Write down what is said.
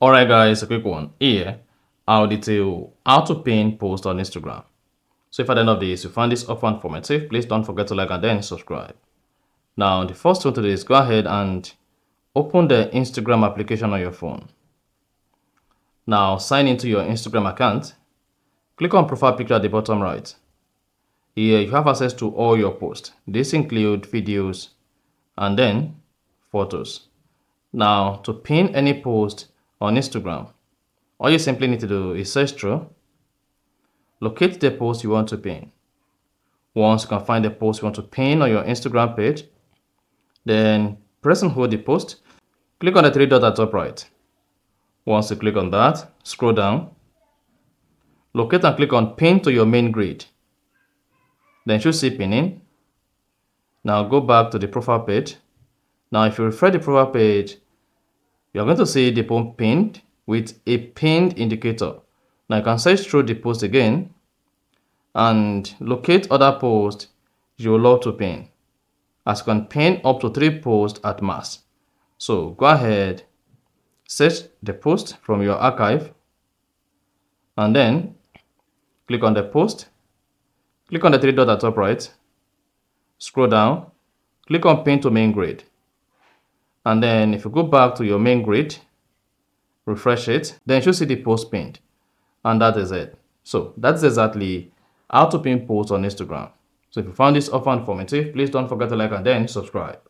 Alright guys, a quick one. Here, I'll detail how to pin post on Instagram. So if at the end of this you find this offer informative, please don't forget to like and then subscribe. Now, the first thing to do is go ahead and open the Instagram application on your phone. Now, sign into your Instagram account. Click on profile picture at the bottom right. Here, you have access to all your posts. This include videos and then photos. Now, to pin any post on Instagram, all you simply need to do is search through, locate the post you want to pin. Once you can find the post you want to pin on your Instagram page, then press and hold the post. Click on the three dots at top right. Once you click on that, scroll down, locate and click on pin to your main grid. Then you should see pinning. Now go back to the profile page. Now if you refresh the profile page, you're going to see the post pinned with a pinned indicator. Now you can search through the post again and locate other posts you would love to pin, as you can pin up to 3 posts at max. So go ahead, search the post from your archive and then click on the post, click on the 3 dots at top right, scroll down, click on pin to main grid. And then if you go back to your main grid, refresh it, then you should see the post pinned. And that is it. So that's exactly how to pin posts on Instagram. So if you found this offer informative, please don't forget to like and then subscribe.